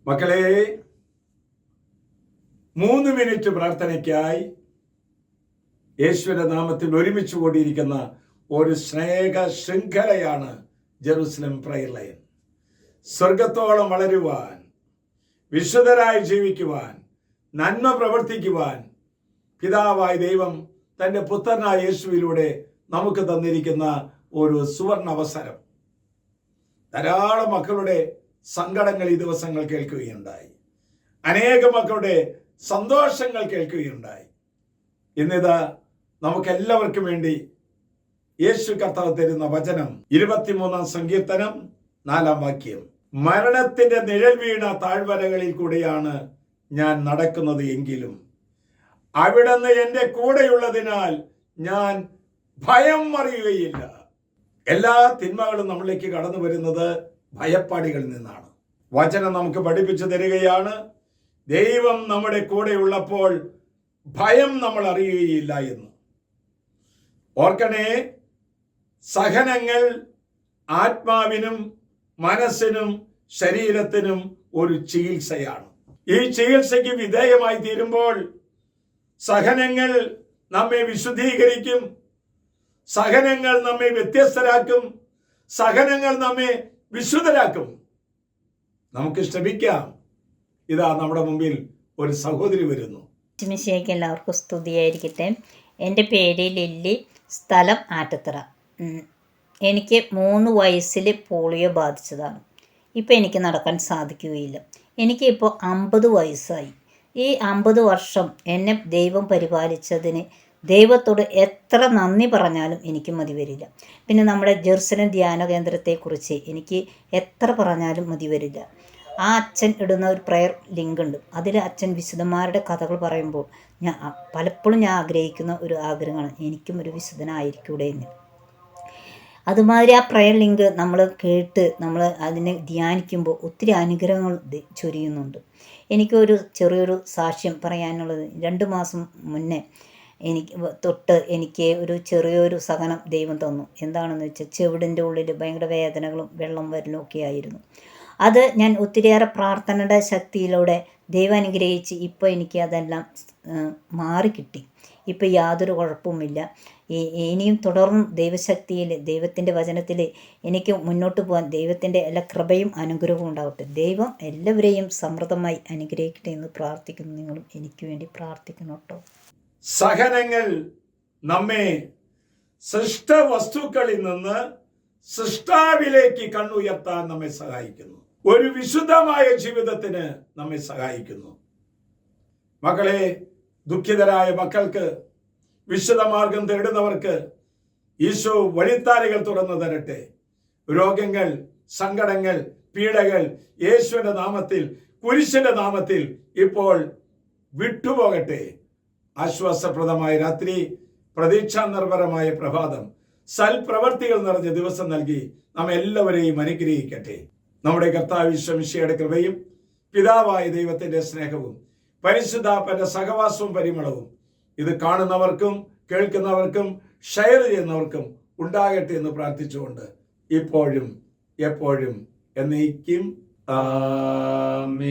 മക്കളെ, 3 മിനിറ്റ് പ്രാർത്ഥനയ്ക്കായി യേശുവിന്റെ നാമത്തിൽ ഒരുമിച്ച് കൂടിയിരിക്കുന്ന ഒരു സ്നേഹ ശൃംഖലയാണ് ജെറുസലം പ്രയർ ലൈൻ. സ്വർഗത്തോളം വളരുവാൻ, വിശുദ്ധരായി ജീവിക്കുവാൻ, നന്മ പ്രവർത്തിക്കുവാൻ പിതാവായ ദൈവം തൻ്റെ പുത്രനായ യേശുവിലൂടെ നമുക്ക് തന്നിരിക്കുന്ന ഒരു സുവർണ അവസരം. ധാരാളം മക്കളുടെ സങ്കടങ്ങൾ ഈ ദിവസങ്ങൾ കേൾക്കുകയുണ്ടായി. അനേക മക്കളുടെ സന്തോഷങ്ങൾ കേൾക്കുകയുണ്ടായി. ഇന്നിതാ നമുക്കെല്ലാവർക്കും വേണ്ടി യേശു കർത്താവ് തരുന്ന വചനം 23-ാം സങ്കീർത്തനം 4-ാം വാക്യം. മരണത്തിന്റെ നിഴൽ വീണ താഴ്വരകളിൽ കൂടെയാണ് ഞാൻ നടക്കുന്നത് എങ്കിലും അവിടുന്ന് എൻ്റെ കൂടെയുള്ളതിനാൽ ഞാൻ ഭയം അറിയുകയില്ല. എല്ലാ തിന്മകളും നമ്മളിലേക്ക് കടന്നു വരുന്നത് ഭയപ്പാടികളിൽ നിന്നാണ്. വചനം നമുക്ക് പഠിപ്പിച്ചു തരികയാണ്, ദൈവം നമ്മുടെ കൂടെയുള്ളപ്പോൾ ഭയം നമ്മൾ അറിയുകയില്ല എന്ന്. ഓർക്കണേ, സഹനങ്ങൾ ആത്മാവിനും മനസ്സിനും ശരീരത്തിനും ഒരു ചികിത്സയാണ്. ഈ ചികിത്സയ്ക്ക് വിധേയമായി തീരുമ്പോൾ സഹനങ്ങൾ നമ്മെ വിശുദ്ധീകരിക്കും, സഹനങ്ങൾ നമ്മെ വ്യത്യസ്തരാക്കും, സഹനങ്ങൾ നമ്മെ വിശുദ്ധരാക്കും. നമുക്ക് ശ്രമിക്കാം. ഇതാ നമ്മുടെ മുമ്പിൽ ഒരു സഹോദരി വരുന്നു. മിശിഹായ്ക്ക് എല്ലാവർക്കും സ്തുതിയായിരിക്കട്ടെ. എൻ്റെ പേര് ലില്ലി, സ്ഥലം ആറ്റത്തറ. എനിക്ക് 3 വയസ്സിൽ പോളിയോ ബാധിച്ചതാണ്. ഇപ്പോൾ എനിക്ക് നടക്കാൻ സാധിക്കുകയില്ല. എനിക്കിപ്പോൾ 50 വയസ്സായി. ഈ 50 വർഷം എന്നെ ദൈവം പരിപാലിച്ചതിന് ദൈവത്തോട് എത്ര നന്ദി പറഞ്ഞാലും എനിക്ക് മതി വരില്ല. പിന്നെ നമ്മുടെ ജെറുസലം ധ്യാന കേന്ദ്രത്തെക്കുറിച്ച് എനിക്ക് എത്ര പറഞ്ഞാലും മതി വരില്ല. ആ അച്ഛൻ ഇടുന്ന ഒരു പ്രയർ ലിങ്ക് ഉണ്ട്. അതിൽ അച്ഛൻ വിശുദ്ധന്മാരുടെ കഥകൾ പറയുമ്പോൾ പലപ്പോഴും ഞാൻ ആഗ്രഹിക്കുന്ന ഒരു ആഗ്രഹമാണ്, എനിക്കും ഒരു വിശുദ്ധനായിരിക്കൂടെ എന്ന്. അതുമാതിരി ആ പ്രയർ ലിങ്ക് നമ്മൾ കേട്ട് നമ്മൾ അതിനെ ധ്യാനിക്കുമ്പോൾ ഒത്തിരി അനുഗ്രഹങ്ങൾ ചൊരിയുന്നുണ്ട്. എനിക്കൊരു ചെറിയൊരു സാക്ഷ്യം പറയാനുള്ളത്, 2 മാസം മുന്നേ എനിക്ക് ഒരു ചെറിയൊരു സഹനം ദൈവം തന്നു. എന്താണെന്ന് വെച്ചാൽ ചെവിടിൻ്റെ ഉള്ളിൽ ഭയങ്കര വേദനകളും വെള്ളം വരലും ഒക്കെ ആയിരുന്നു. അത് ഞാൻ ഒത്തിരിയേറെ പ്രാർത്ഥനയുടെ ശക്തിയിലൂടെ ദൈവം അനുഗ്രഹിച്ച് ഇപ്പോൾ എനിക്ക് അതെല്ലാം മാറിക്കിട്ടി. ഇപ്പോൾ യാതൊരു കുഴപ്പവുമില്ല. ഇനിയും തുടർന്നും ദൈവശക്തിയിൽ, ദൈവത്തിൻ്റെ വചനത്തിൽ എനിക്ക് മുന്നോട്ട് പോകാൻ ദൈവത്തിൻ്റെ എല്ലാ കൃപയും അനുഗ്രഹവും ഉണ്ടാവട്ടെ. ദൈവം എല്ലാവരെയും സമൃദ്ധമായി അനുഗ്രഹിക്കട്ടെ എന്ന് പ്രാർത്ഥിക്കുന്നു. നിങ്ങളും എനിക്ക് വേണ്ടി പ്രാർത്ഥിക്കണം കേട്ടോ. സഹനങ്ങൾ നമ്മെ സൃഷ്ട വസ്തുക്കളിൽ നിന്ന് സൃഷ്ടാവിലേക്ക് കണ്ണുയർത്താൻ നമ്മെ സഹായിക്കുന്നു. ഒരു വിശുദ്ധമായ ജീവിതത്തിന് നമ്മെ സഹായിക്കുന്നു. മക്കളെ, ദുഃഖിതരായ മക്കൾക്ക്, വിശുദ്ധമാർഗം തേടുന്നവർക്ക് ഈശോ വഴിത്താരകൾ തുറന്നു തരട്ടെ. രോഗങ്ങൾ, സങ്കടങ്ങൾ, പീഡകൾ യേശുവിന്റെ നാമത്തിൽ, കുരിശിന്റെ നാമത്തിൽ ഇപ്പോൾ വിട്ടുപോകട്ടെ. ആശ്വാസപ്രദമായ രാത്രി, പ്രതീക്ഷാ നിർഭരമായ പ്രഭാതം, സൽപ്രവർത്തികൾ നിറഞ്ഞ ദിവസം നൽകി നാം എല്ലാവരെയും അനുഗ്രഹിക്കട്ടെ. നമ്മുടെ കർത്താവ് യേശു മിശിഹായുടെ കൃപയും പിതാവായ ദൈവത്തിന്റെ സ്നേഹവും പരിശുദ്ധാത്മാവിന്റെ സഹവാസവും പരിമളവും ഇത് കാണുന്നവർക്കും കേൾക്കുന്നവർക്കും ഷെയർ ചെയ്യുന്നവർക്കും ഉണ്ടാകട്ടെ എന്ന് പ്രാർത്ഥിച്ചുകൊണ്ട് ഇപ്പോഴും എപ്പോഴും എന്നേക്കും ആമേൻ.